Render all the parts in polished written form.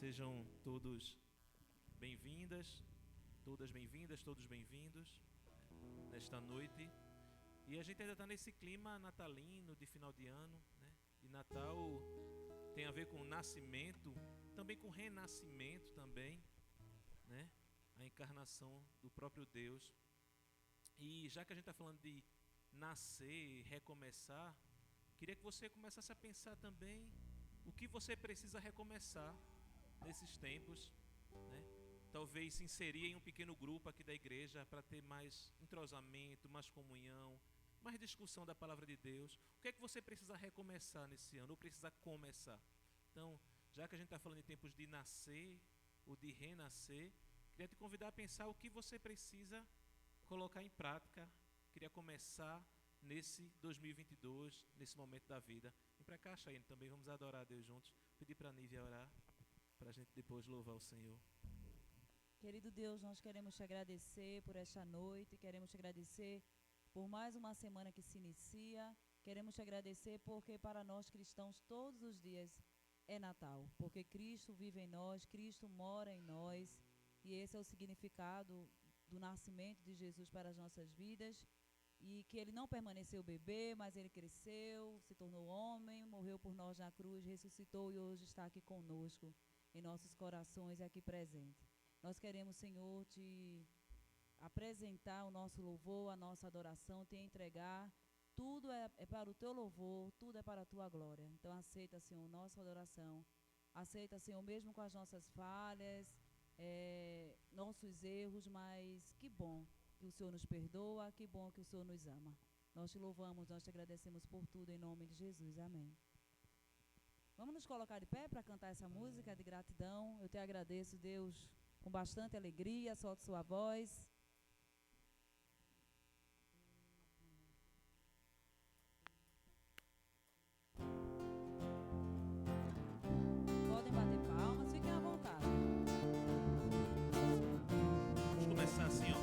Sejam todos bem-vindas, todas bem-vindas, todos bem-vindos nesta noite. E a gente ainda está nesse clima natalino, de final de ano, né? E Natal tem a ver com nascimento, também com renascimento também, né? A encarnação do próprio Deus. E já que a gente está falando de nascer, recomeçar, queria que você começasse a pensar também o que você precisa recomeçar nesses tempos, né? Talvez se inserir em um pequeno grupo aqui da igreja para ter mais entrosamento, mais comunhão, mais discussão da palavra de Deus. O que é que você precisa recomeçar nesse ano, ou precisa começar? Então, já que a gente está falando em tempos de nascer ou de renascer, queria te convidar a pensar o que você precisa colocar em prática, queria começar nesse 2022, nesse momento da vida. E para cá, Chayane, também vamos adorar a Deus juntos. Pedir para a Nívia orar, para a gente depois louvar o Senhor. Querido Deus, nós queremos te agradecer por esta noite, queremos te agradecer por mais uma semana que se inicia, queremos te agradecer porque para nós cristãos todos os dias é Natal, porque Cristo vive em nós, Cristo mora em nós, e esse é o significado do nascimento de Jesus para as nossas vidas, e que ele não permaneceu bebê, mas ele cresceu, se tornou homem, morreu por nós na cruz, ressuscitou e hoje está aqui conosco, em nossos corações e aqui presente. Nós queremos, Senhor, te apresentar o nosso louvor, a nossa adoração, te entregar. Tudo é para o teu louvor, tudo é para a tua glória. Então aceita, Senhor, nossa adoração. Aceita, Senhor, mesmo com as nossas falhas, nossos erros, mas que bom que o Senhor nos perdoa, que bom que o Senhor nos ama. Nós te louvamos, nós te agradecemos por tudo, em nome de Jesus. Amém. Vamos nos colocar de pé para cantar essa música de gratidão. Eu te agradeço, Deus, com bastante alegria. Solte sua voz. Podem bater palmas, fiquem à vontade. Vamos começar assim, ó.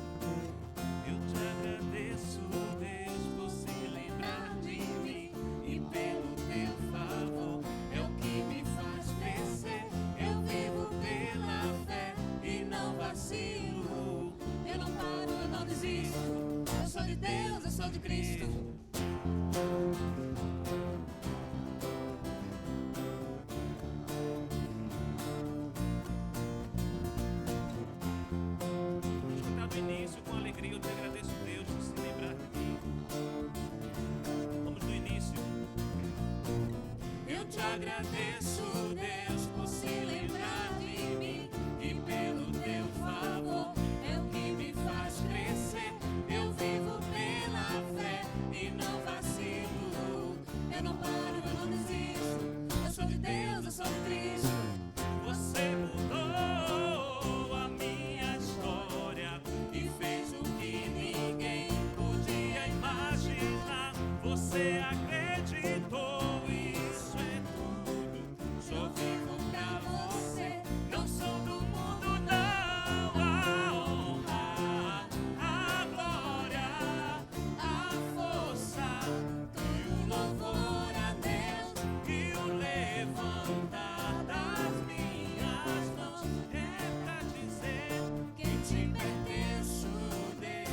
Eu te agradeço, Deus, por se lembrar de mim e pelo teu favor. É o que me faz crescer. Eu vivo pela fé e não vacilo. Eu não paro, eu não desisto. Eu sou de Deus, eu sou de Cristo. Vamos cantar do início com alegria. Eu te agradeço, Deus, por se lembrar de mim. Vamos do início. Eu te agradeço, Deus, por se lembrar de mim e pelo teu favor. É o que me faz crescer. Eu vivo pela fé e não vacilo. Eu não paro, eu não desisto. Eu sou de Deus, eu sou de Cristo. Você mudou a minha história E fez o que ninguém podia imaginar. Você acreditou, isso é tudo. sou vivo pra você. Não sou do mundo, não. A honra, a glória, a força E o louvor a Deus. e o levantar das minhas mãos é pra dizer Que te pertenço, Deus.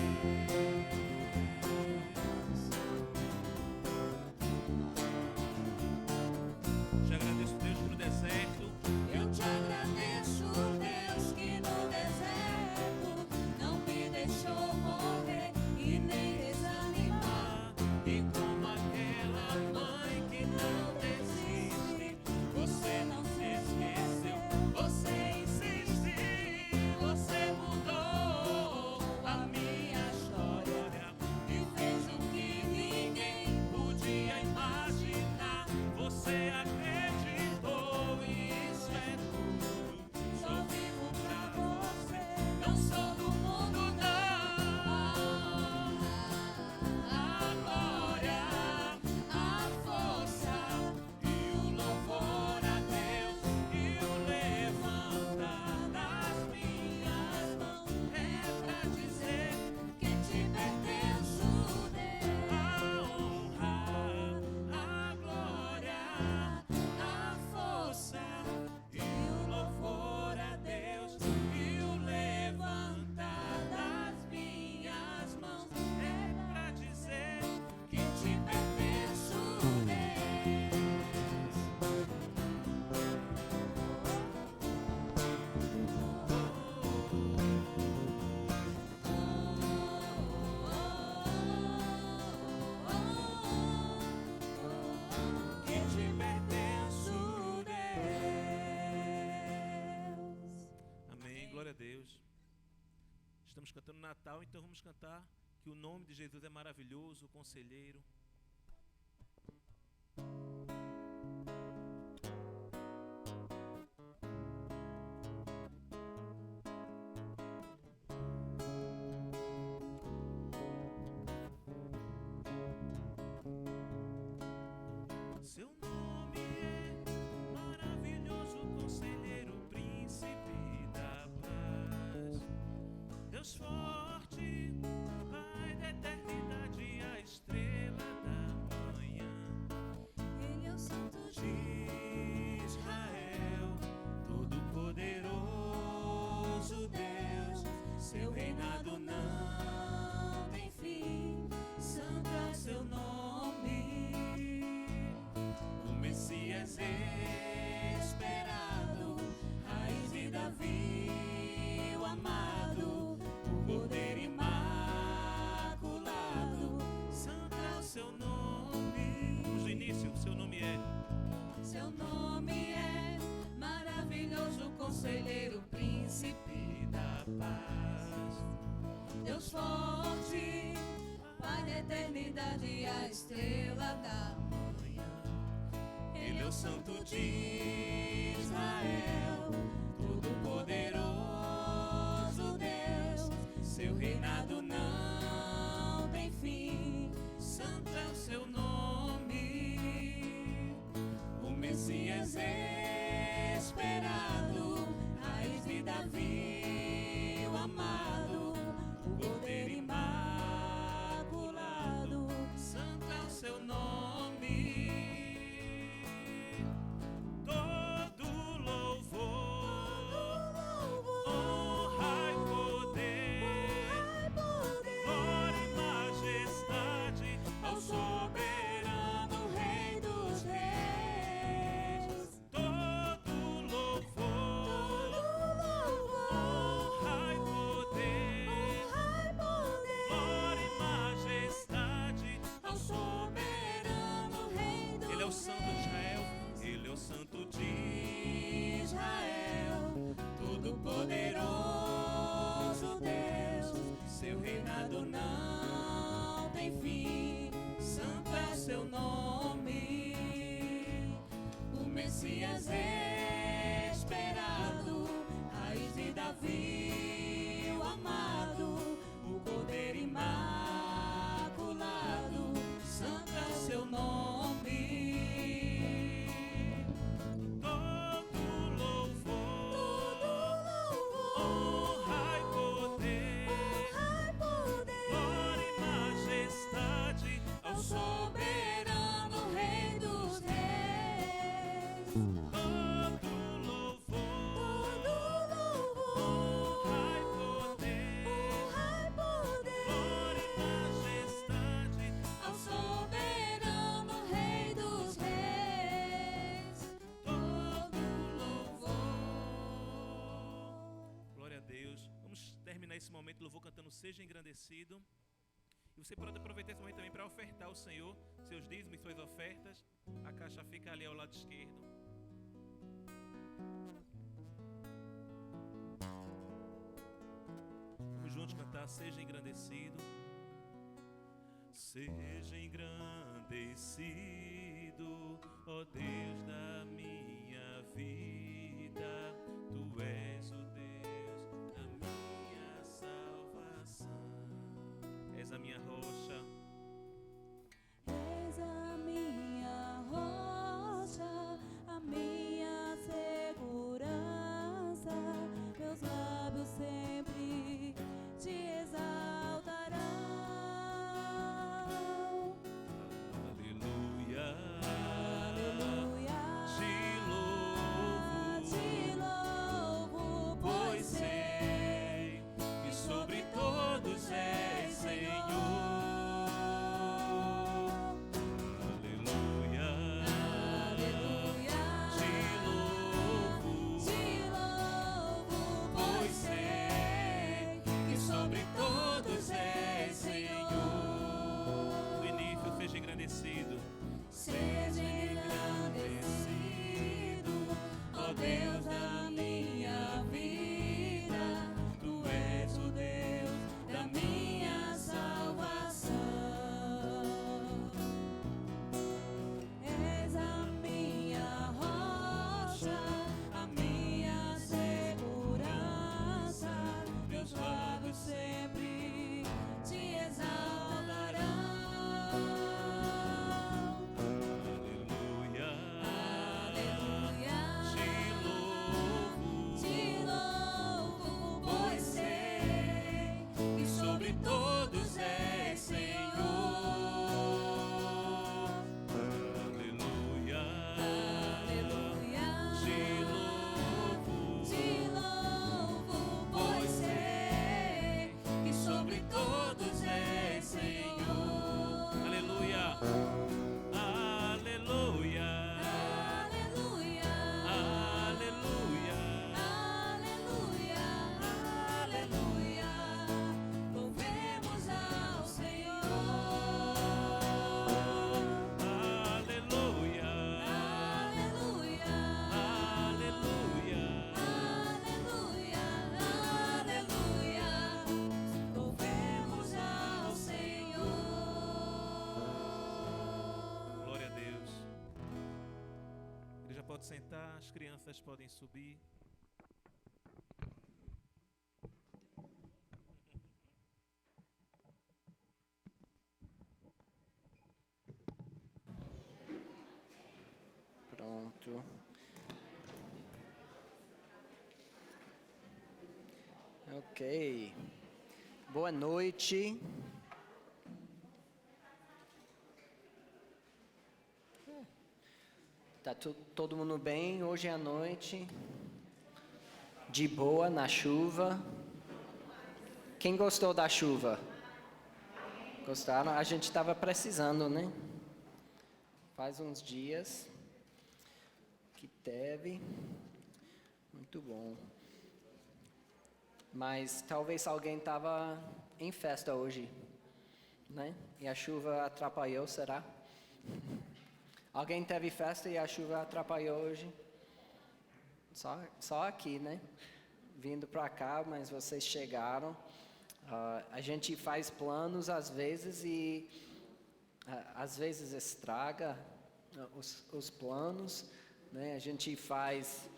Estamos cantando Natal, então vamos cantar que o nome de Jesus é maravilhoso, conselheiro. Seu nome é maravilhoso, conselheiro, príncipe da paz, Deus forte, Pai da eternidade, a estrela da manhã. Ele é o Santo de Israel, todo-poderoso Deus. Seu reinado não tem fim, santo é o seu nome. O Messias esperado, raiz de Davi, o amado, o Cordeiro imaculado. Santo é o seu nome. Vamos do início, seu nome é. Seu nome é maravilhoso, conselheiro, príncipe da paz, Deus forte, Pai da eternidade, a estrela da manhã. Ele é o Santo de Israel, todo-poderoso Deus. Seu reinado não tem fim, santo é o seu nome. O Messias esperado, raiz de Davi, o amado, o Cordeiro imaculado. Santo é o seu nome. Todo louvor, honra e poder, glória e majestade ao soberano Rei dos Reis. todo louvor, honra e poder, glória e majestade Ao soberano Rei dos Reis. Ele é o Santo de Israel, Ele é o Santo de Israel, todo-poderoso Deus. Seu reinado não tem fim, santo é o seu nome. O Messias esperado, raiz de Davi, o amado, o Cordeiro imaculado. Santo é o seu nome. todo louvor, honra e poder, glória e majestade Ao soberano Rei dos Reis. todo louvor, honra e poder, glória e majestade Ao soberano Rei dos Reis. Todo louvor. Glória a Deus. Vamos terminar esse momento de louvor cantando Seja Engrandecido. E você pode aproveitar esse momento também para ofertar ao Senhor seus dízimos e suas ofertas. A caixa fica ali ao lado esquerdo. Vamos juntos cantar Seja Engrandecido. Seja engrandecido, ó Deus da minha vida. Tu és o Deus da minha salvação. És a minha rocha, És a minha rocha, a minha segurança. Meus lábios sempre te exaltarão. aleluia. Aleluia. Te louvo, pois sei que sobre todos és Senhor. pode sentar, as crianças podem subir. Pronto. Ok. Boa noite. Tá todo mundo bem hoje à noite? De boa na chuva? Quem gostou da chuva? Gostaram? A gente estava precisando, né? Faz uns dias que teve. Muito bom. Mas talvez alguém estava em festa hoje, né? E a chuva atrapalhou, será? Alguém teve festa e a chuva atrapalhou hoje? Só aqui, né? Vindo para cá, mas vocês chegaram. A gente faz planos às vezes e às vezes estraga os planos, né? A gente faz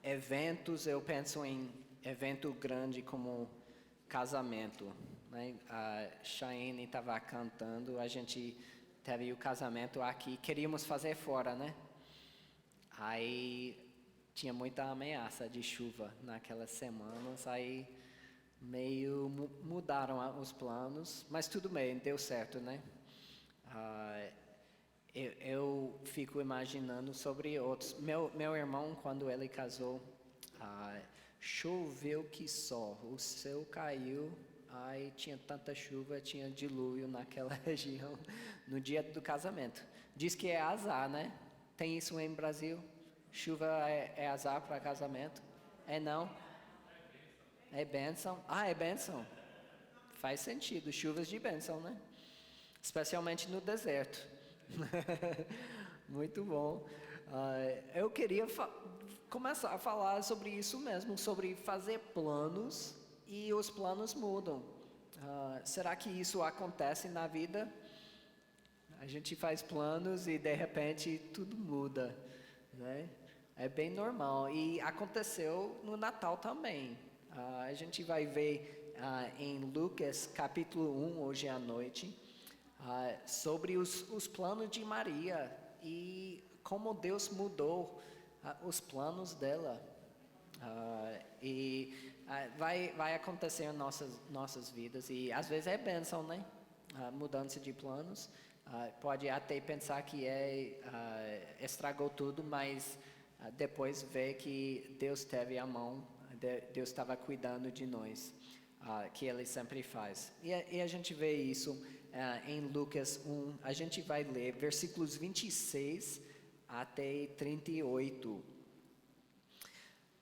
eventos, eu penso em evento grande como casamento, né? A Cheyenne estava cantando, a gente teve o casamento aqui, queríamos fazer fora, né? Aí tinha muita ameaça de chuva naquelas semanas, aí meio mudaram os planos, mas tudo bem, deu certo, né? Eu fico imaginando sobre outros. Meu irmão, quando ele casou, choveu que só, o céu caiu, aí tinha tanta chuva, tinha dilúvio naquela região no dia do casamento. Diz que é azar, né? Tem isso em Brasil? Chuva é azar para casamento? É não? É bênção? É bênção. Faz sentido, chuvas de bênção, né? Especialmente no deserto. Muito bom. Eu queria começar a falar sobre isso mesmo, sobre fazer planos e os planos mudam. Será que isso acontece na vida? A gente faz planos e de repente tudo muda, né? É bem normal e aconteceu no Natal também. A gente vai ver em Lucas capítulo 1 hoje à noite sobre os planos de Maria e como Deus mudou os planos dela. Vai acontecer em nossas vidas e às vezes é bênção, né? Mudança de planos. Pode até pensar que estragou tudo, mas depois vê que Deus teve a mão, Deus estava cuidando de nós, que Ele sempre faz. E a gente vê isso em Lucas 1, a gente vai ler versículos 26 até 38.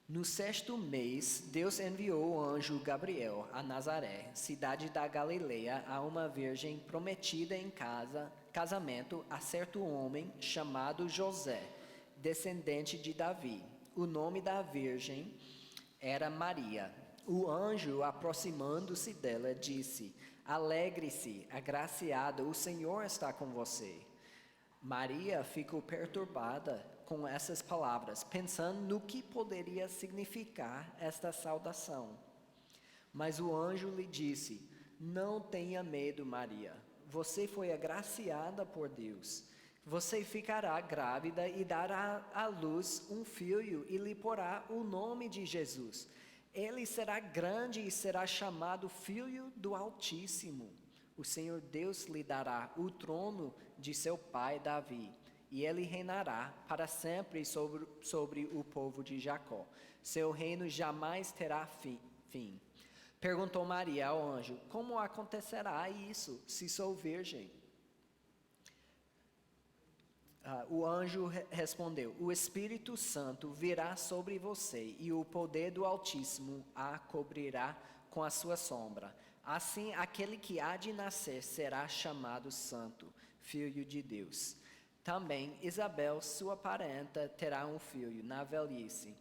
No 6º mês, Deus enviou o anjo Gabriel a Nazaré, cidade da Galileia, a uma virgem prometida em casamento a certo homem chamado José, descendente de Davi. O nome da virgem era Maria. O anjo, aproximando-se dela, disse: Alegre-se, agraciada, o Senhor está com você. Maria ficou perturbada com essas palavras, pensando no que poderia significar esta saudação. Mas o anjo lhe disse: Não tenha medo, Maria. Você foi agraciada por Deus. Você ficará grávida e dará à luz um filho e lhe porá o nome de Jesus. Ele será grande e será chamado Filho do Altíssimo. O Senhor Deus lhe dará o trono de seu pai Davi, e ele reinará para sempre sobre o povo de Jacó. Seu reino jamais terá fim. Perguntou Maria ao anjo: Como acontecerá isso, se sou virgem? O anjo respondeu: O Espírito Santo virá sobre você e o poder do Altíssimo a cobrirá com a sua sombra. Assim, aquele que há de nascer será chamado Santo, Filho de Deus. Também Isabel, sua parenta, terá um filho na velhice.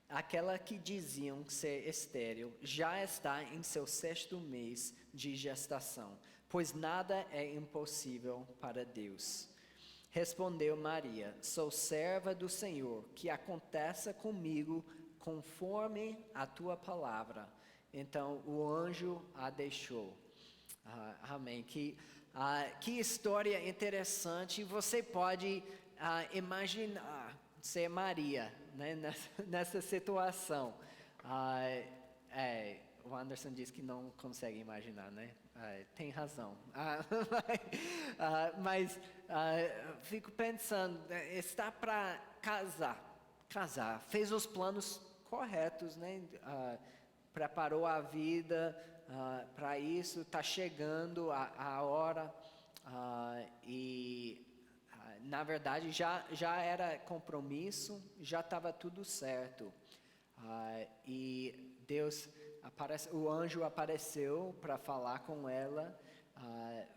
Aquela que diziam ser estéril já está em seu 6º mês de gestação, pois nada é impossível para Deus. Respondeu Maria: Sou serva do Senhor, que aconteça comigo conforme a tua palavra. Então o anjo a deixou. Amém. Que história interessante. Você pode imaginar ser Maria, né, nessa situação. O Anderson disse que não consegue imaginar, né? Tem razão. Mas fico pensando, está para casar, fez os planos corretos, né? Preparou a vida para isso, está chegando a hora e na verdade já era compromisso, já estava tudo certo. E Deus o anjo apareceu para falar com ela,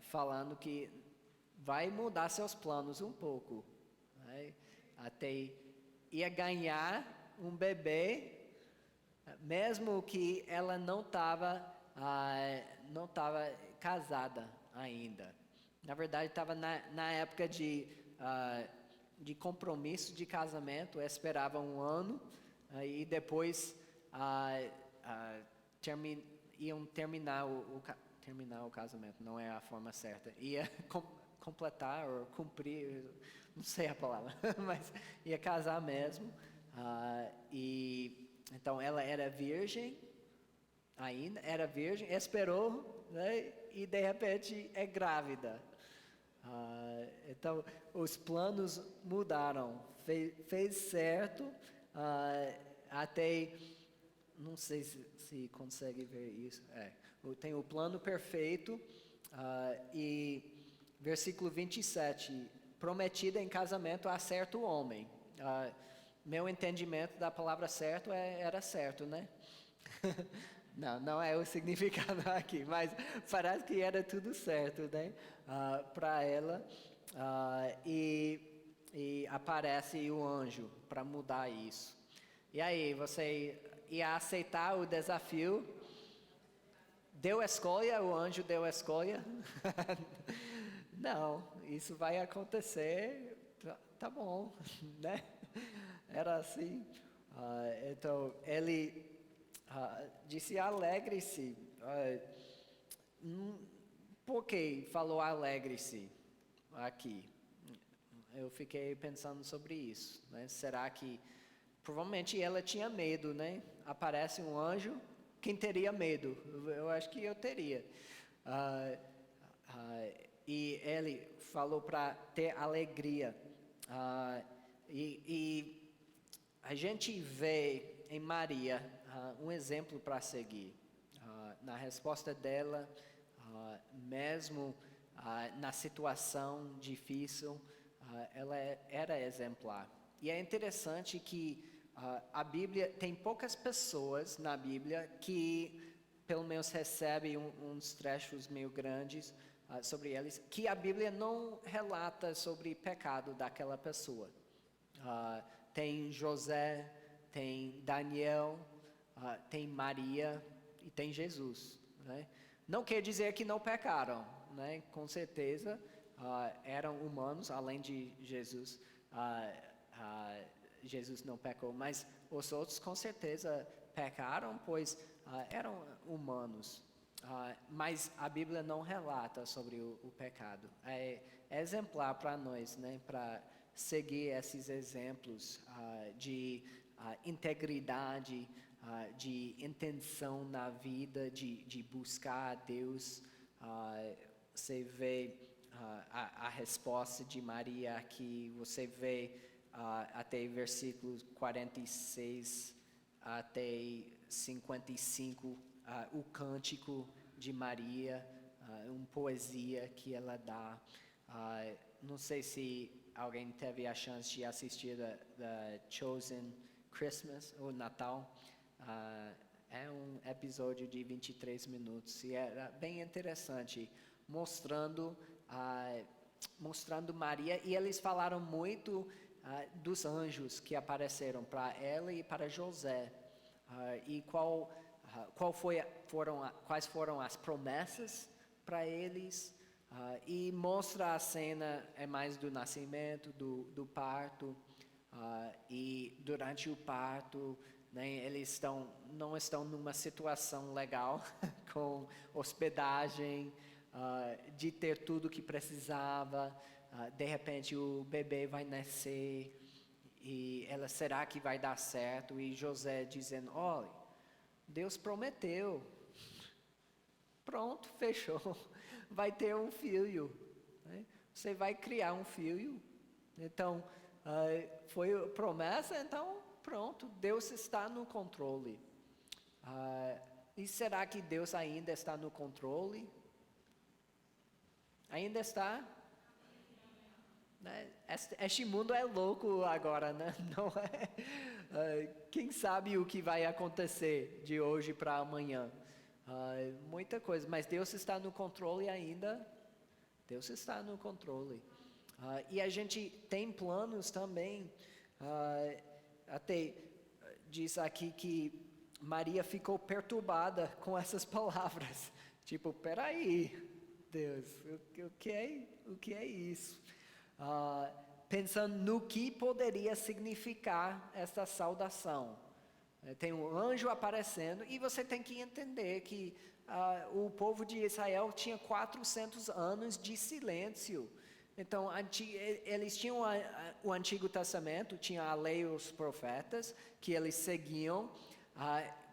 falando que vai mudar seus planos um pouco, né? Até ia ganhar um bebê, mesmo que ela não estava casada ainda. Na verdade, estava na época de compromisso de casamento, esperava um ano, e depois iam terminar o casamento, não é a forma certa. Ia completar ou cumprir, não sei a palavra, mas ia casar mesmo. E então ela era virgem, esperou, né, e de repente é grávida. Então os planos mudaram, fez certo, até, não sei se consegue ver isso, tem o plano perfeito, e versículo 27, prometida em casamento a certo homem. Meu entendimento da palavra certo era certo, né? Não é o significado aqui, mas parece que era tudo certo, né? Para ela, e aparece o anjo para mudar isso. E aí, você ia aceitar o desafio? Deu escolha, o anjo deu escolha? Não, isso vai acontecer, tá bom, né? Era assim. Então ele disse: alegre-se. Por que falou alegre-se aqui? Eu fiquei pensando sobre isso, né? Será que provavelmente ela tinha medo, né? Aparece um anjo, quem teria medo? Eu acho que eu teria. E ele falou para ter alegria. E a gente vê em Maria um exemplo para seguir. Na resposta dela, mesmo na situação difícil, ela era exemplar. E é interessante que a Bíblia, tem poucas pessoas na Bíblia que pelo menos recebem uns trechos meio grandes sobre eles, que a Bíblia não relata sobre pecado daquela pessoa. Tem José, tem Daniel, tem Maria e tem Jesus, né? Não quer dizer que não pecaram, né? Com certeza eram humanos, além de Jesus. Jesus não pecou, mas os outros com certeza pecaram, pois eram humanos. Mas a Bíblia não relata sobre o pecado. É exemplar para nós, né? Para seguir esses exemplos de integridade, de intenção na vida, de buscar a Deus. Você vê a resposta de Maria aqui, você vê até versículos 46 até 55, o cântico de Maria, uma poesia que ela dá. Não sei se alguém teve a chance de assistir da Chosen Christmas, ou Natal. É um episódio de 23 minutos e era bem interessante, mostrando Maria, e eles falaram muito dos anjos que apareceram para ela e para José, e quais foram as promessas para eles, E mostra a cena, é mais do nascimento, do parto. E durante o parto, né, eles não estão numa situação legal com hospedagem, de ter tudo que precisava. De repente o bebê vai nascer e será que vai dar certo? E José dizendo, olha, Deus prometeu, pronto, fechou, vai ter um filho, né? Você vai criar um filho. Então, foi promessa, então pronto, Deus está no controle. E será que Deus ainda está no controle? Ainda está? Né? Este mundo é louco agora, né? Não é? Quem sabe o que vai acontecer de hoje para amanhã? Muita coisa, mas Deus está no controle ainda. Deus está no controle. E a gente tem planos também. Até diz aqui que Maria ficou perturbada com essas palavras. Tipo, peraí, Deus, o que é isso? Pensando no que poderia significar essa saudação. Tem um anjo aparecendo e você tem que entender que o povo de Israel tinha 400 anos de silêncio. Então, eles tinham o Antigo Testamento, tinha a lei e os profetas, que eles seguiam,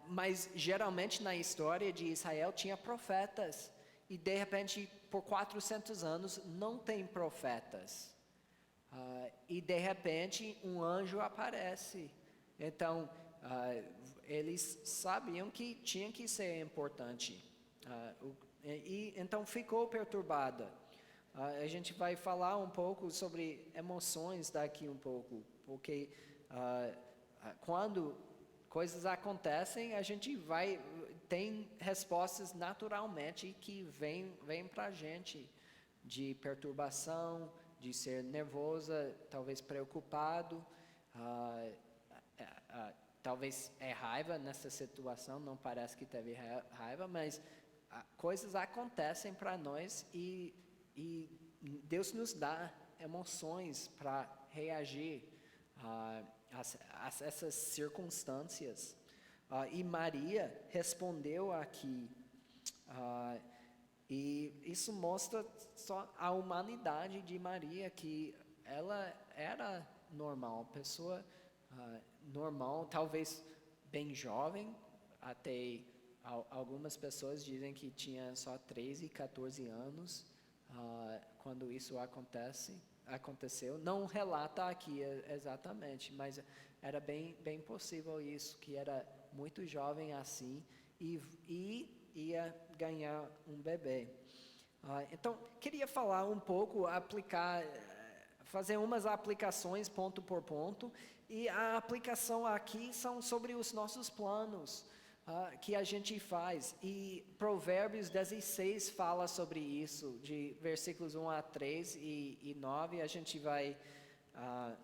mas geralmente na história de Israel tinha profetas. E de repente, por 400 anos, não tem profetas. E de repente, um anjo aparece. Então, eles sabiam que tinha que ser importante. Então, ficou perturbada. A gente vai falar um pouco sobre emoções daqui um pouco, porque quando coisas acontecem, a gente tem respostas naturalmente que vêm para a gente, de perturbação, de ser nervosa, talvez preocupado, talvez é raiva nessa situação, não parece que teve raiva, mas coisas acontecem para nós e Deus nos dá emoções para reagir a essas circunstâncias. E Maria respondeu aqui. E isso mostra só a humanidade de Maria, que ela era normal, pessoa normal, talvez bem jovem, até algumas pessoas dizem que tinha só 13 e 14 anos. Quando isso aconteceu, não relata aqui exatamente, mas era bem possível isso, que era muito jovem assim e ia ganhar um bebê. Então, queria falar um pouco, fazer umas aplicações ponto por ponto, e a aplicação aqui são sobre os nossos planos, que a gente faz. E Provérbios 16 fala sobre isso, de versículos 1 a 3 e 9, a gente vai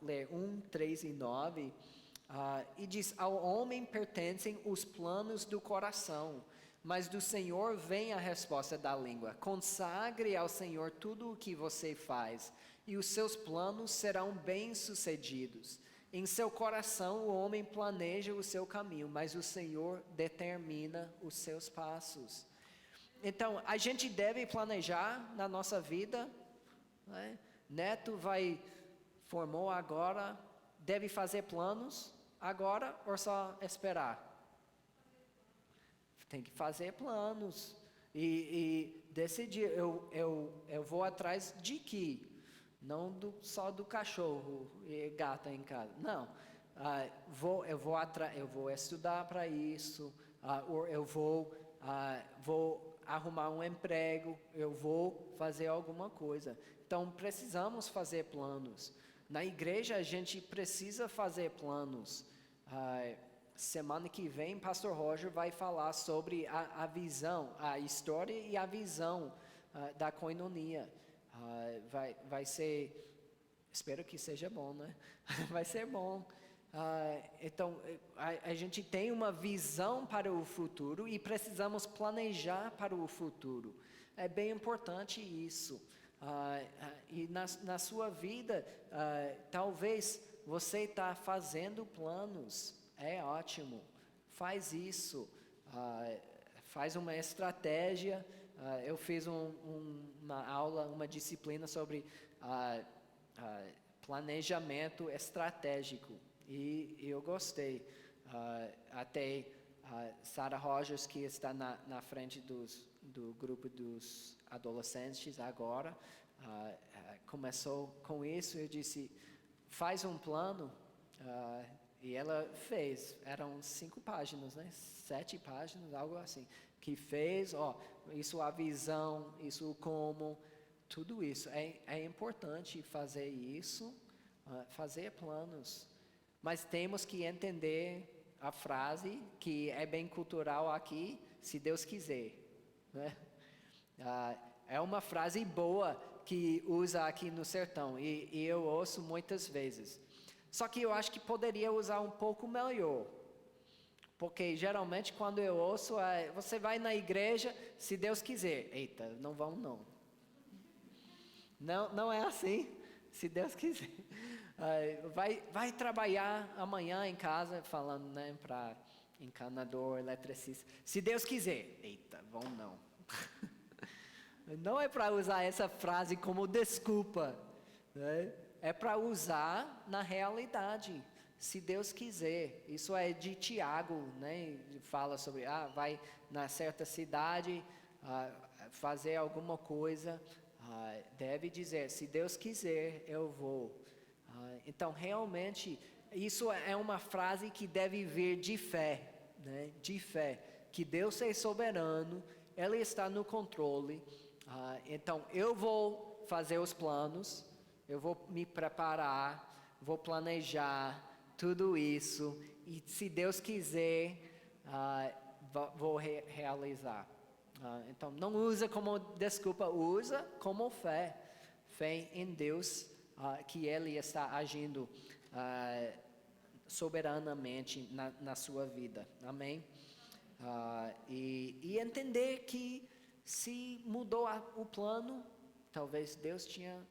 ler 1, 3 e 9, e diz, ao homem pertencem os planos do coração, mas do Senhor vem a resposta da língua. Consagre ao Senhor tudo o que você faz, e os seus planos serão bem-sucedidos. Em seu coração o homem planeja o seu caminho, mas o Senhor determina os seus passos. Então, a gente deve planejar na nossa vida, né? Neto formou agora, deve fazer planos agora ou só esperar? Tem que fazer planos e decidir, eu vou atrás de quê? Não só do cachorro e gata em casa. Não, eu vou estudar para isso, ou eu vou arrumar um emprego, eu vou fazer alguma coisa. Então, precisamos fazer planos. Na igreja, a gente precisa fazer planos. Semana que vem, Pastor Roger vai falar sobre a visão, a história e a visão da koinonia. Vai ser, espero que seja bom, né? Vai ser bom. Então, a gente tem uma visão para o futuro e precisamos planejar para o futuro. é bem importante isso. E na sua vida, talvez você está fazendo planos, é ótimo, faz isso, faz uma estratégia. Eu fiz uma aula, uma disciplina sobre planejamento estratégico e eu gostei. Até Sarah Rogers, que está na frente do grupo dos adolescentes agora, começou com isso. Eu disse, faz um plano, e ela fez. Eram 5 páginas, né? 7 páginas, algo assim, que fez, isso a visão, isso o como, tudo isso. É importante fazer isso, fazer planos, mas temos que entender a frase que é bem cultural aqui, se Deus quiser, né? É uma frase boa que usa aqui no sertão e eu ouço muitas vezes. Só que eu acho que poderia usar um pouco melhor, porque geralmente quando eu ouço, você vai na igreja, se Deus quiser. Eita, não vão não. Não é assim, se Deus quiser. Vai trabalhar amanhã em casa, falando, né, para encanador, eletricista. Se Deus quiser. Eita, vão não. Não é para usar essa frase como desculpa, né? É para usar na realidade. Se Deus quiser. Isso é de Tiago, né? Fala sobre, vai na certa cidade fazer alguma coisa. Deve dizer, se Deus quiser, eu vou. Então, realmente, isso é uma frase que deve vir de fé, né? De fé, que Deus é soberano, Ele está no controle. Então, eu vou fazer os planos, eu vou me preparar, vou planejar tudo isso, e se Deus quiser, vou realizar. Então, não usa como desculpa, usa como fé em Deus, que Ele está agindo soberanamente na sua vida, amém? E entender que se mudou o plano, talvez Deus tinha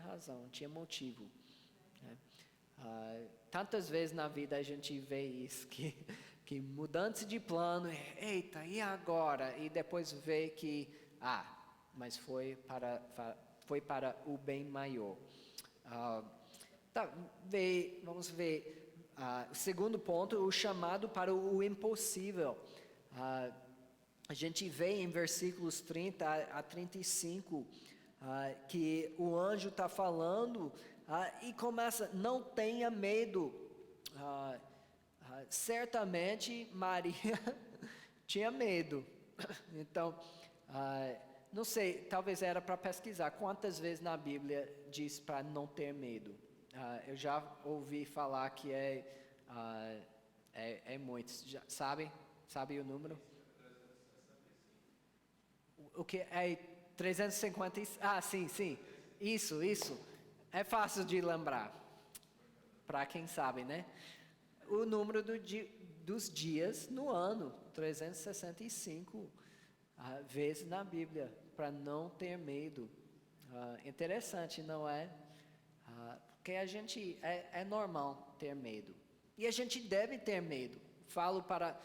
razão, tinha motivo, né? Tantas vezes na vida a gente vê isso, que mudança de plano, eita, e agora? E depois vê que, mas foi para o bem maior. Vamos ver o segundo ponto, o chamado para o impossível. A gente vê em versículos 30 a 35 que o anjo está falando e começa, não tenha medo. Certamente Maria tinha medo. Então, não sei, talvez era para pesquisar quantas vezes na Bíblia diz para não ter medo. Eu já ouvi falar que é muitos. Sabe o número? O que é 350? Sim. Isso. É fácil de lembrar. Para quem sabe, né? O número dos dias no ano, 365 vezes na Bíblia, para não ter medo. Interessante, não é? Porque a gente, é normal ter medo. E a gente deve ter medo. Falo para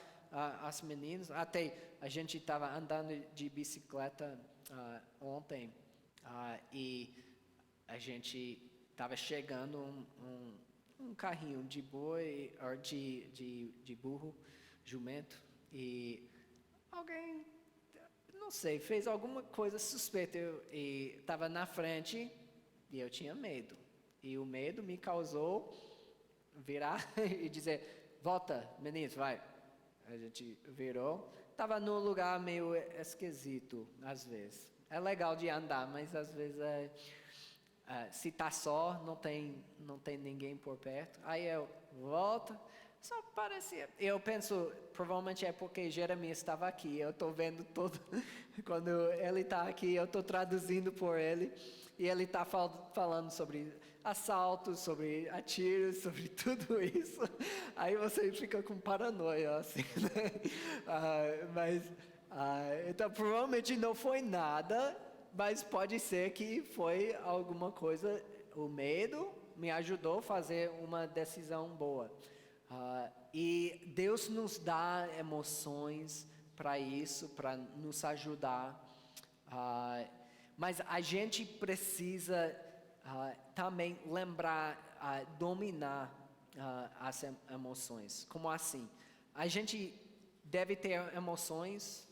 as meninas, até a gente estava andando de bicicleta ontem, e a gente estava chegando um carrinho de boi, ou de burro, jumento, e alguém, não sei, fez alguma coisa suspeita, e estava na frente, e eu tinha medo. E o medo me causou virar e dizer, volta, meninos, vai. A gente virou, estava num lugar meio esquisito, às vezes. É legal de andar, mas às vezes se está só, não tem ninguém por perto. Aí eu volto, só parecia. Eu penso, provavelmente é porque Jeremias estava aqui. Eu estou vendo todo. Quando ele está aqui, eu estou traduzindo por ele. E ele está falando sobre assaltos, sobre atiros, sobre tudo isso. Aí você fica com paranoia, assim, né? Mas Então, provavelmente não foi nada, mas pode ser que foi alguma coisa. O medo me ajudou a fazer uma decisão boa. E Deus nos dá emoções para isso, para nos ajudar. Mas a gente precisa também lembrar, dominar as emoções. Como assim? A gente deve ter emoções,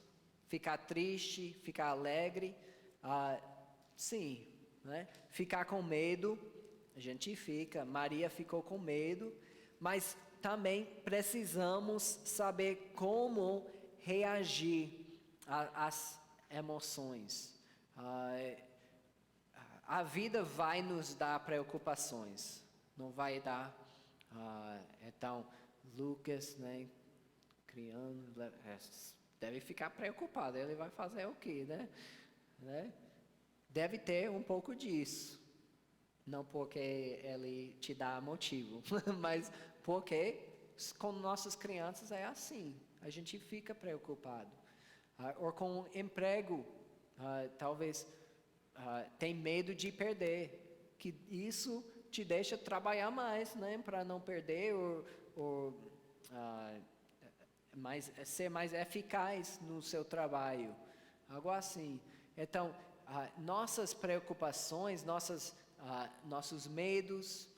ficar triste, ficar alegre, sim, né? Ficar com medo, a gente fica. Maria ficou com medo, mas também precisamos saber como reagir às emoções. A vida vai nos dar preocupações, não vai dar. Então, Lucas, né, criança, deve ficar preocupado. Ele vai fazer o quê, né? Deve ter um pouco disso. Não porque ele te dá motivo, mas porque com nossas crianças é assim. A gente fica preocupado. Ou com emprego, talvez tem medo de perder. Que isso te deixa trabalhar mais, né? Para não perder ou ser mais eficaz no seu trabalho. Algo assim. Então, nossas preocupações, nossos medos,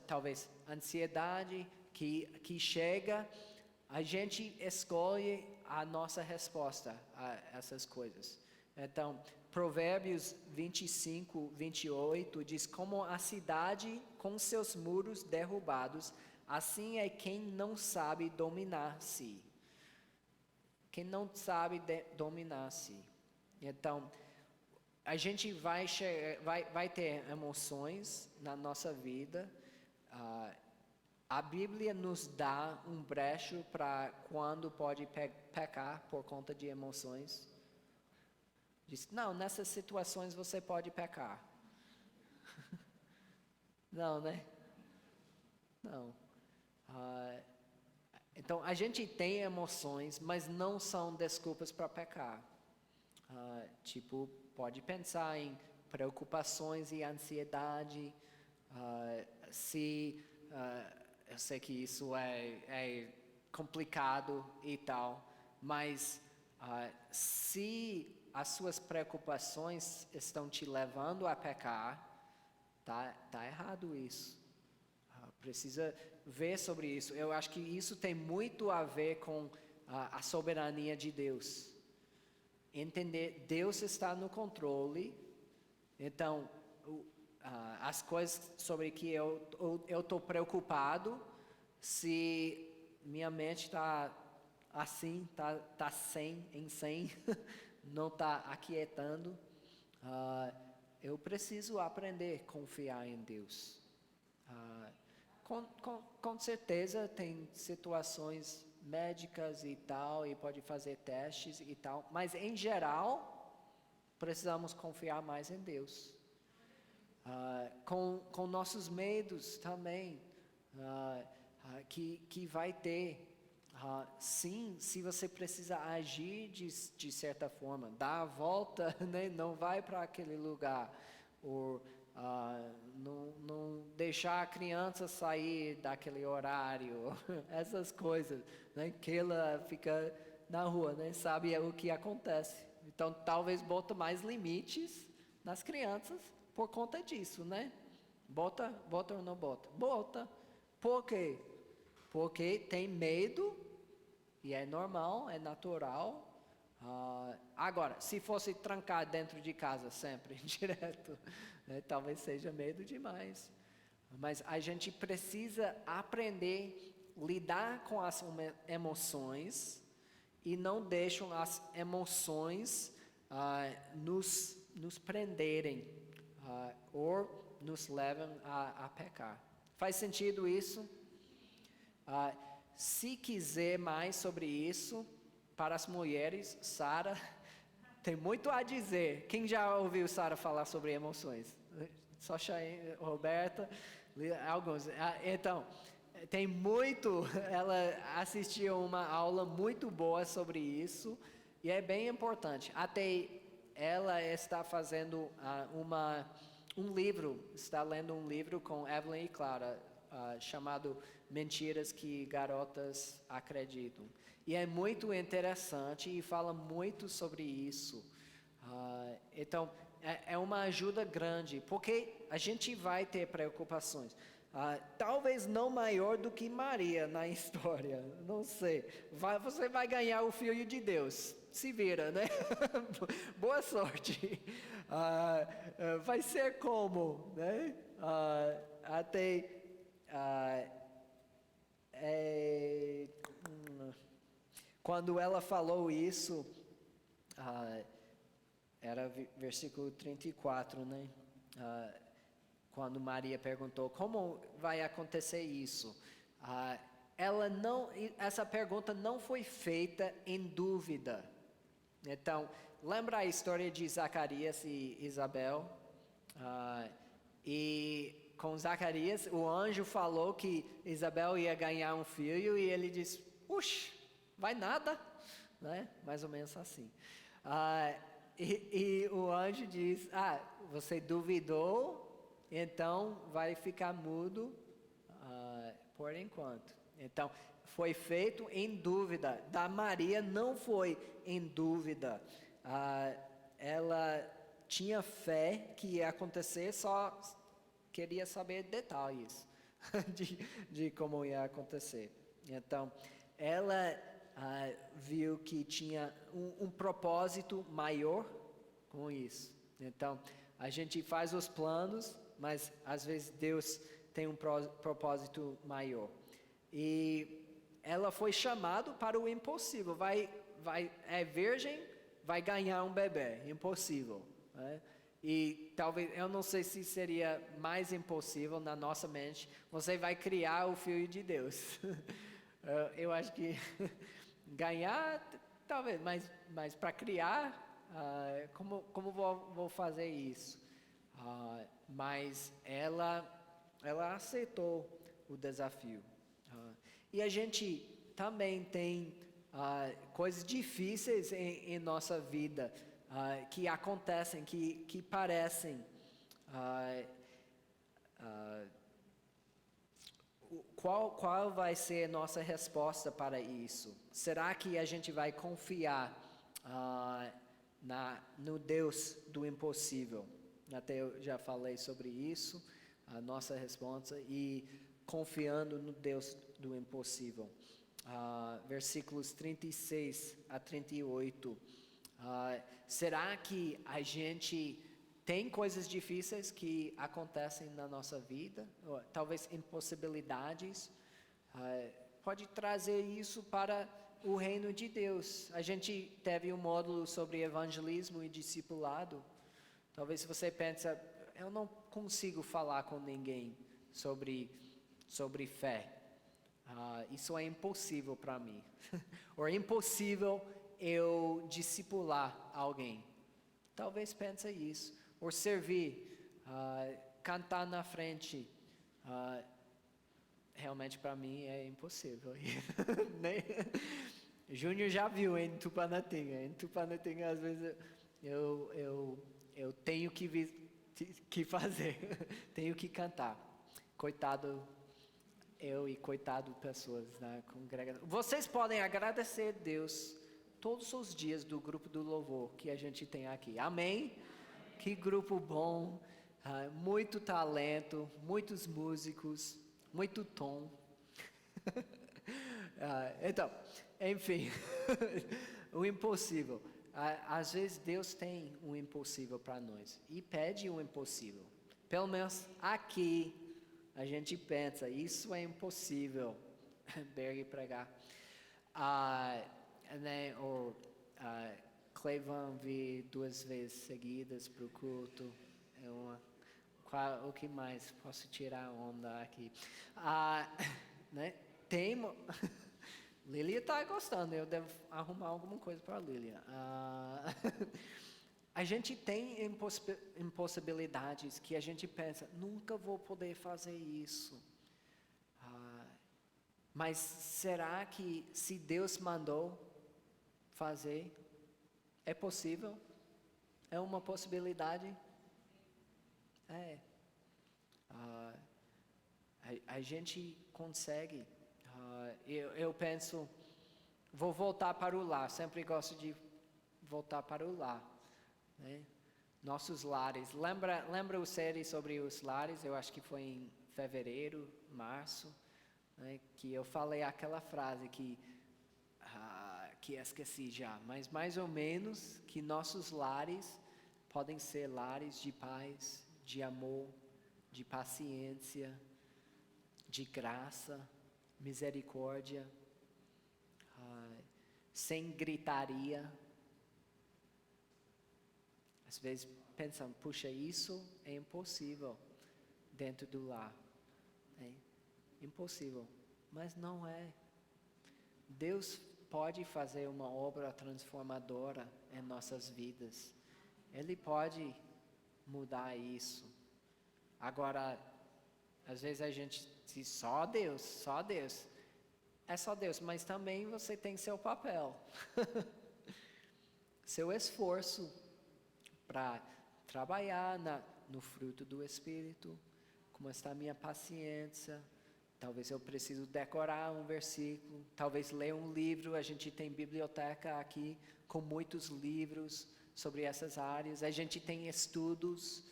talvez ansiedade que chega, a gente escolhe a nossa resposta a essas coisas. Então, Provérbios 25, 28 diz: como a cidade com seus muros derrubados, assim é quem não sabe dominar-se. Quem não sabe dominar-se. Então, a gente vai ter emoções na nossa vida. A Bíblia nos dá um brecho para quando pode pecar por conta de emoções. Diz, não, nessas situações você pode pecar. Não, né? Não. Então, a gente tem emoções, mas não são desculpas para pecar. Pode pensar em preocupações e ansiedade. Eu sei que isso é complicado e tal, mas se as suas preocupações estão te levando a pecar, tá errado isso. Precisa ver sobre isso. Eu acho que isso tem muito a ver com a soberania de Deus. Entender, Deus está no controle. Então, as coisas sobre que eu estou preocupado, se minha mente está assim, está 100, não está aquietando, eu preciso aprender a confiar em Deus. Com certeza tem situações médicas e tal, e pode fazer testes e tal, mas em geral, precisamos confiar mais em Deus. Com nossos medos também, que vai ter. Sim, se você precisa agir de certa forma, dar a volta, né? Não vai para aquele lugar, ou não deixar a criança sair daquele horário, essas coisas, né? Que ela fica na rua, né? Sabe o que acontece. Então, talvez bota mais limites nas crianças por conta disso, né? Bota ou não bota? Bota. Por quê? Porque tem medo, e é normal, é natural. Agora, se fosse trancar dentro de casa sempre, direto, né, talvez seja medo demais. Mas a gente precisa aprender a lidar com as emoções e não deixam as emoções nos prenderem ou nos levam a pecar. Faz sentido isso? Se quiser mais sobre isso, para as mulheres, Sara tem muito a dizer. Quem já ouviu Sara falar sobre emoções? Só Roberta, alguns. Então, tem muito, ela assistiu uma aula muito boa sobre isso e é bem importante. Até ela está fazendo um livro, está lendo um livro com Evelyn e Clara, chamado Mentiras que Garotas Acreditam. E é muito interessante e fala muito sobre isso. Então, é uma ajuda grande, porque a gente vai ter preocupações. Talvez não maior do que Maria na história, não sei. Você vai ganhar o Filho de Deus, se vira, né? Boa sorte. Vai ser como, né? Quando ela falou isso, era versículo 34, né? Quando Maria perguntou como vai acontecer isso, essa pergunta não foi feita em dúvida. Então, lembra a história de Zacarias e Isabel? E com Zacarias, o anjo falou que Isabel ia ganhar um filho e ele disse, puxa, vai nada, né? Mais ou menos assim. E o anjo diz, você duvidou, então vai ficar mudo por enquanto. Então, foi feito em dúvida. Da Maria não foi em dúvida. Ela tinha fé que ia acontecer, só queria saber detalhes de como ia acontecer. Então, ela viu que tinha um propósito maior com isso. Então, a gente faz os planos, mas às vezes Deus tem um propósito maior. E ela foi chamada para o impossível. É virgem, vai ganhar um bebê. Impossível. Né? E talvez, eu não sei se seria mais impossível na nossa mente, você vai criar o Filho de Deus. Eu acho que ganhar, talvez, mas para criar, como vou fazer isso? Mas ela aceitou o desafio. E a gente também tem coisas difíceis em nossa vida que acontecem, que parecem. Qual vai ser a nossa resposta para isso? Será que a gente vai confiar no Deus do impossível? Até eu já falei sobre isso, a nossa resposta, e confiando no Deus do impossível. Versículos 36 a 38. Será que a gente tem coisas difíceis que acontecem na nossa vida? Ou, talvez impossibilidades. Pode trazer isso para o reino de Deus. A gente teve um módulo sobre evangelismo e discipulado. Talvez você pense, eu não consigo falar com ninguém sobre fé. Isso é impossível para mim. Ou é impossível eu discipular alguém. Talvez pense isso. Ou servir, cantar na frente. Realmente para mim é impossível. Júnior já viu em Tupanatinga. Em Tupanatinga, às vezes, eu tenho que fazer. Tenho que cantar. Coitado eu e coitado pessoas na congregação. Vocês podem agradecer a Deus todos os dias do grupo do louvor que a gente tem aqui. Amém? Que grupo bom, muito talento, muitos músicos, muito tom. Então, enfim, o impossível. Às vezes Deus tem um impossível para nós e pede um impossível. Pelo menos aqui a gente pensa, isso é impossível. Berg pregar. Né, Clevan vir 2 vezes seguidas para o culto. O que mais? Posso tirar onda aqui. Né, Lilia está gostando, eu devo arrumar alguma coisa para a Lilia. A gente tem impossibilidades que a gente pensa, nunca vou poder fazer isso. Mas será que se Deus mandou fazer, é possível? É uma possibilidade? É. A gente consegue. Eu penso, vou voltar para o lar. Sempre gosto de voltar para o lar, né? Nossos lares. Lembra o série sobre os lares? Eu acho que foi em fevereiro, março, né? Que eu falei aquela frase que esqueci já, mas mais ou menos que nossos lares podem ser lares de paz, de amor, de paciência, de graça, misericórdia, sem gritaria. Às vezes pensam, puxa, isso é impossível dentro do lar. É impossível, mas não é. Deus pode fazer uma obra transformadora em nossas vidas. Ele pode mudar isso. Agora, às vezes a gente diz, só Deus. É só Deus, mas também você tem seu papel. Seu esforço para trabalhar no fruto do Espírito. Como está a minha paciência? Talvez eu preciso decorar um versículo, talvez ler um livro. A gente tem biblioteca aqui com muitos livros sobre essas áreas. A gente tem estudos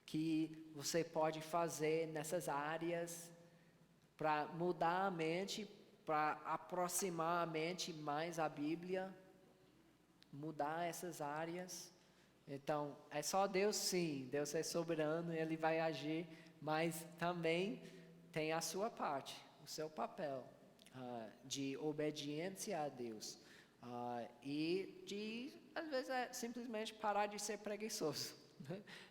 que você pode fazer nessas áreas para mudar a mente, para aproximar a mente mais à Bíblia, mudar essas áreas. Então, é só Deus, sim. Deus é soberano, Ele vai agir, mas também tem a sua parte, o seu papel de obediência a Deus e de, às vezes, simplesmente parar de ser preguiçoso.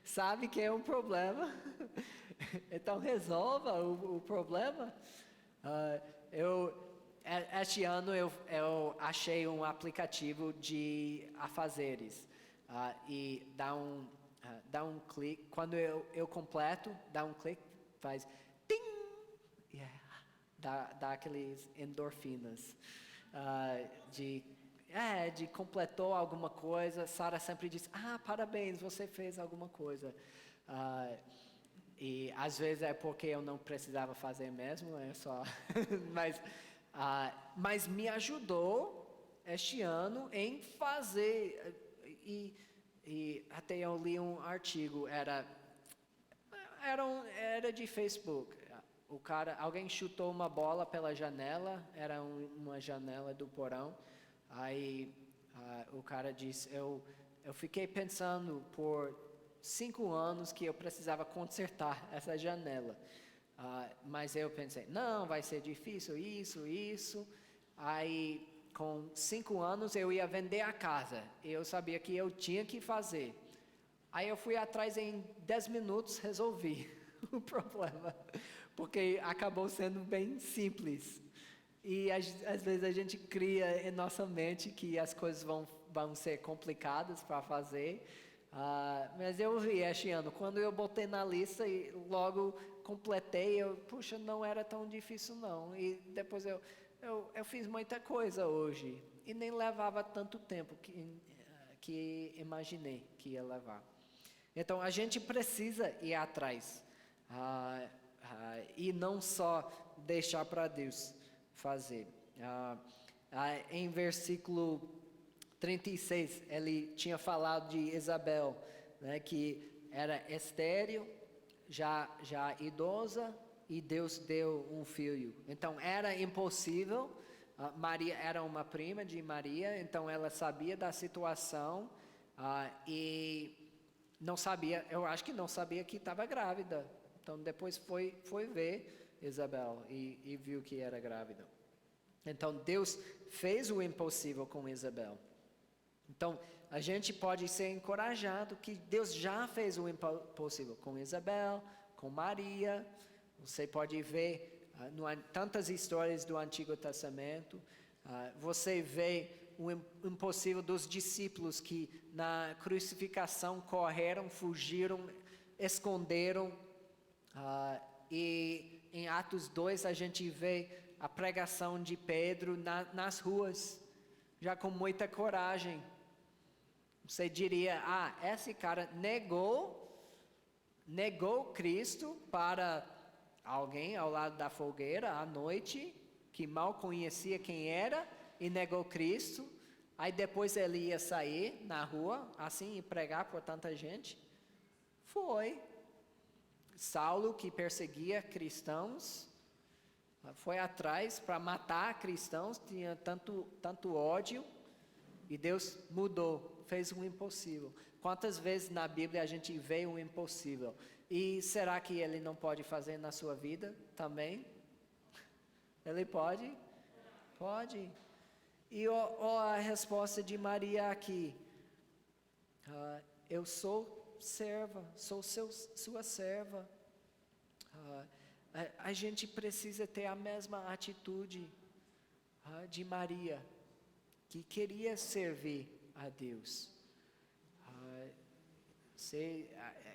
Sabe que é um problema, então resolva o problema. Este ano eu achei um aplicativo de afazeres e dá um clique, quando eu completo, dá um clique, faz dá aqueles endorfinas de completou alguma coisa. Sara sempre diz, parabéns, você fez alguma coisa. E às vezes é porque eu não precisava fazer mesmo, é só mas me ajudou este ano em fazer, e até eu li um artigo, era de Facebook. Alguém chutou uma bola pela janela, era uma janela do porão. Aí o cara disse, eu fiquei pensando por 5 anos que eu precisava consertar essa janela. Mas eu pensei, não, vai ser difícil isso. Aí com 5 anos eu ia vender a casa. Eu sabia que eu tinha que fazer. Aí eu fui atrás, em 10 minutos resolvi o problema, porque acabou sendo bem simples. E às vezes a gente cria em nossa mente que as coisas vão ser complicadas para fazer. Mas eu vi este ano, quando eu botei na lista e logo completei, não era tão difícil não. E depois eu fiz muita coisa hoje e nem levava tanto tempo que imaginei que ia levar. Então a gente precisa ir atrás e não só deixar para Deus fazer. Em versículo 36, ele tinha falado de Isabel, né, que era estéril, já idosa, e Deus deu um filho. Então era impossível. Maria era uma prima de Maria, então ela sabia da situação e não sabia, eu acho que não sabia que estava grávida. Então depois foi ver Isabel e viu que era grávida. Então Deus fez o impossível com Isabel. Então a gente pode ser encorajado que Deus já fez o impossível com Isabel, com Maria. Você pode ver tantas histórias do Antigo Testamento. Você vê o impossível dos discípulos que na crucificação correram, fugiram, esconderam. E em Atos 2 a gente vê a pregação de Pedro nas ruas, já com muita coragem. Você diria, esse cara negou Cristo para alguém ao lado da fogueira à noite, que mal conhecia quem era, e negou Cristo. Aí depois ele ia sair na rua, assim, e pregar por tanta gente. Foi. Saulo, que perseguia cristãos, foi atrás para matar cristãos, tinha tanto ódio, e Deus mudou, fez o impossível. Quantas vezes na Bíblia a gente vê o impossível? E será que Ele não pode fazer na sua vida também? Ele pode? Pode. E a resposta de Maria aqui. Eu sou serva, sou sua serva. A gente precisa ter a mesma atitude de Maria, que queria servir a Deus.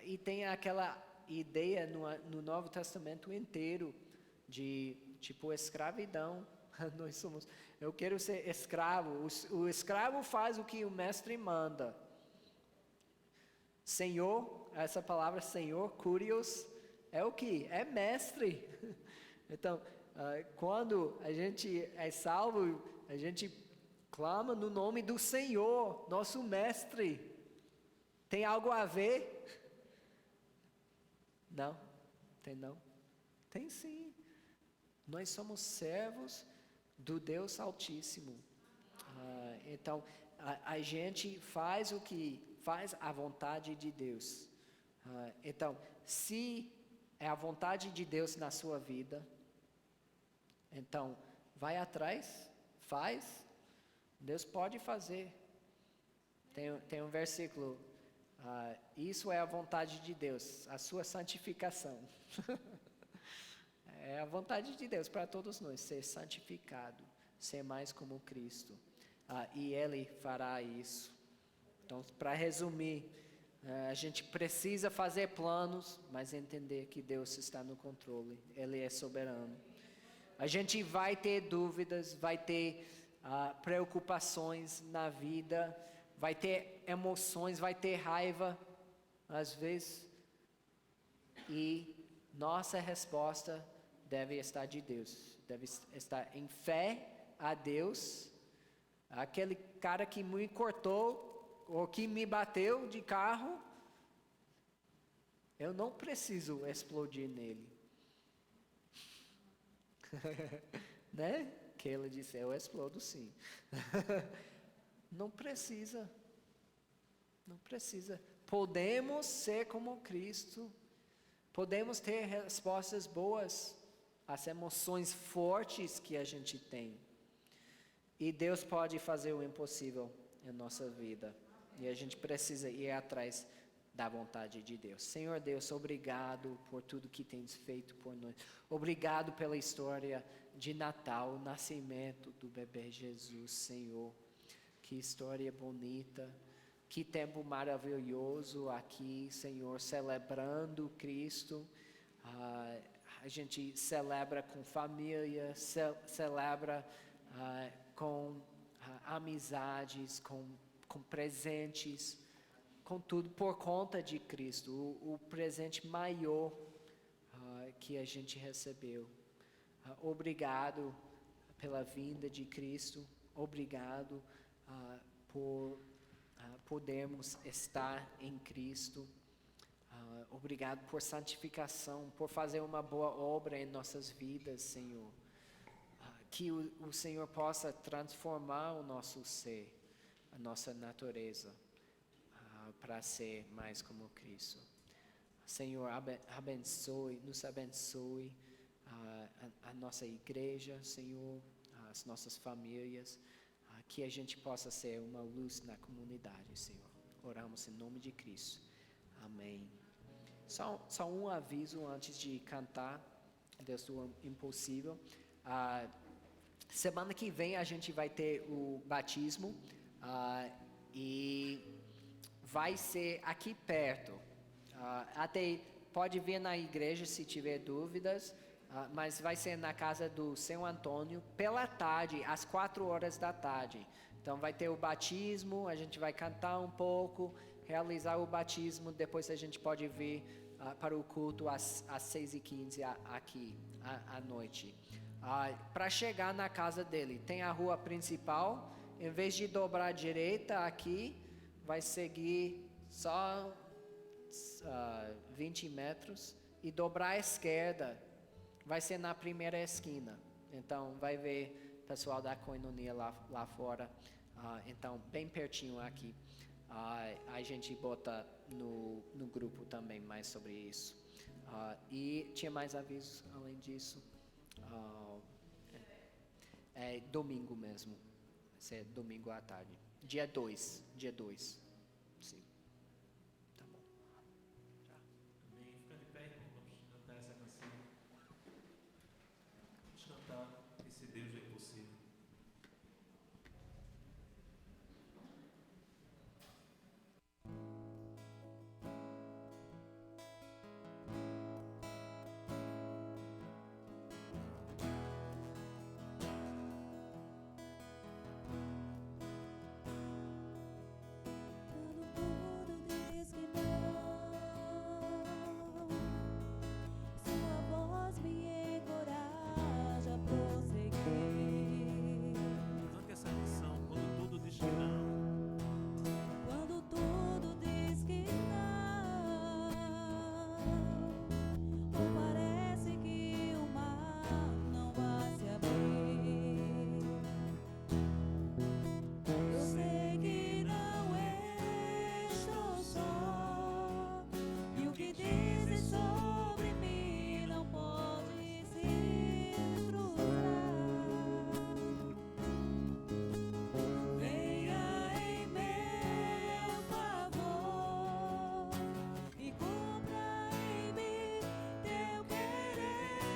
E tem aquela ideia no Novo Testamento inteiro de tipo escravidão. Eu quero ser escravo. O escravo faz o que o mestre manda. Senhor, essa palavra Senhor, Kyrios, é o que? É mestre. Então, quando a gente é salvo, a gente clama no nome do Senhor, nosso mestre. Tem algo a ver? Não, tem não. Tem sim. Nós somos servos do Deus Altíssimo. Então, a gente faz o que faz a vontade de Deus. Então, se é a vontade de Deus na sua vida, então, vai atrás, faz. Deus pode fazer. Tem um versículo, isso é a vontade de Deus, a sua santificação. É a vontade de Deus para todos nós, ser santificado, ser mais como Cristo. E Ele fará isso. Então, para resumir, a gente precisa fazer planos, mas entender que Deus está no controle, Ele é soberano. A gente vai ter dúvidas, vai ter preocupações na vida, vai ter emoções, vai ter raiva, às vezes. E nossa resposta deve estar de Deus, deve estar em fé a Deus. Aquele cara que me cortou, ou que me bateu de carro, eu não preciso explodir nele. Né? Que ele disse, eu explodo sim. Não precisa. Não precisa. Podemos ser como Cristo. Podemos ter respostas boas às emoções fortes que a gente tem. E Deus pode fazer o impossível em nossa vida. E a gente precisa ir atrás da vontade de Deus. Senhor Deus, obrigado por tudo que tens feito por nós. Obrigado pela história de Natal, o nascimento do bebê Jesus, Senhor. Que história bonita. Que tempo maravilhoso aqui, Senhor, celebrando Cristo. A gente celebra com família, celebra com amizades, com presentes, com tudo por conta de Cristo, o presente maior que a gente recebeu. Obrigado pela vinda de Cristo, obrigado por podermos estar em Cristo, obrigado por santificação, por fazer uma boa obra em nossas vidas, Senhor. Que o Senhor possa transformar o nosso ser, a nossa natureza, para ser mais como Cristo. Senhor, nos abençoe a nossa igreja, Senhor, as nossas famílias, que a gente possa ser uma luz na comunidade, Senhor. Oramos em nome de Cristo. Amém. Só um aviso antes de cantar, Deus do impossível. Semana que vem a gente vai ter o batismo e vai ser aqui perto. Até pode vir na igreja se tiver dúvidas. mas vai ser na casa do seu Antônio pela tarde, às 4 horas da tarde. Então vai ter o batismo, a gente vai cantar um pouco, realizar o batismo, depois a gente pode vir para o culto às 6h15 aqui à noite. Para chegar na casa dele, tem a rua principal, em vez de dobrar à direita aqui, vai seguir só 20 metros e dobrar à esquerda, vai ser na primeira esquina. Então vai ver pessoal da Koinonia lá fora, então bem pertinho aqui. A gente bota no grupo também mais sobre isso. E tinha mais avisos além disso? É domingo mesmo. Vai ser domingo à tarde. Dia 2. Sim. Tá bom. Amém. Fica de pé, irmão. Vamos cantar essa canção. Vamos cantar esse Deus é possível. Cante essa canção quando tudo diz que não. Quando tudo diz que não, ou parece que o mar não vai se abrir. Eu sei que não estou só, e o que dizes sobre mim não pode se frustrar. Venha em meu favor e cumpra em mim teu querer.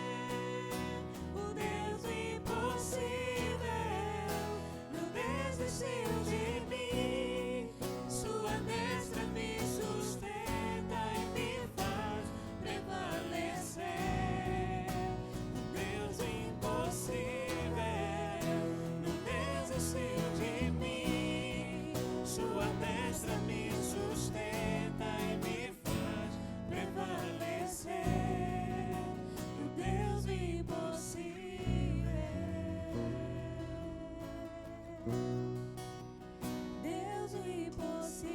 O Deus impossível não desistiu de mim. Sua destra me sustenta e me faz prevalecer. O Deus impossível não desistiu de mim. Sua destra me sustenta e me faz prevalecer. O Deus impossível. Deus o impossível.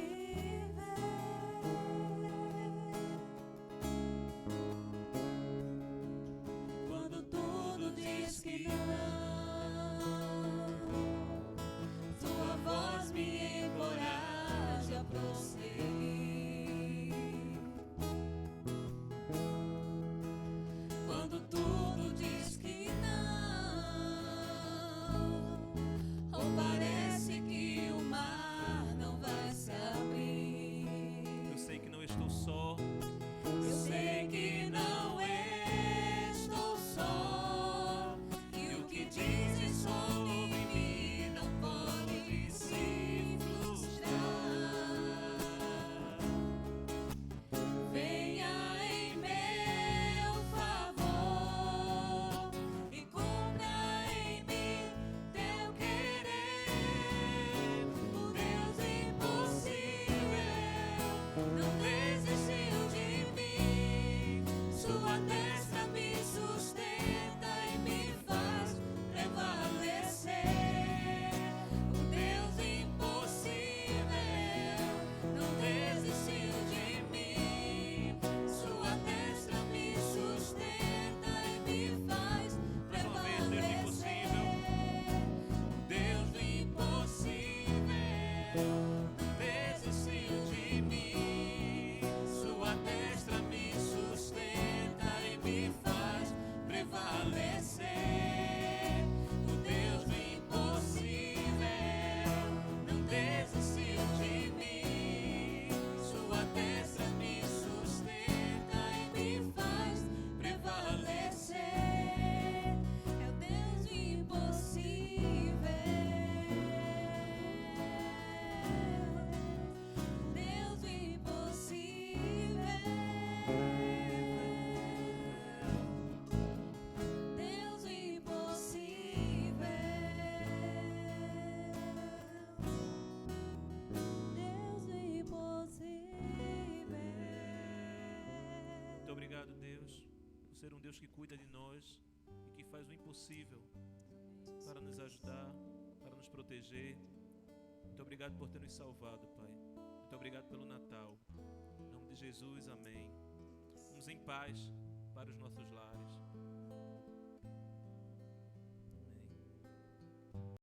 Quando tudo diz que não, tua voz me encoraja a prosseguir. Quando tudo diz que não, ou parece que o mar não vai se abrir. Eu sei que não estou só. Eu sei que não estou só, e o que diz ser um Deus que cuida de nós e que faz o impossível para nos ajudar, para nos proteger. Muito obrigado por ter nos salvado, Pai. Muito obrigado pelo Natal. Em nome de Jesus, amém. Vamos em paz para os nossos lares.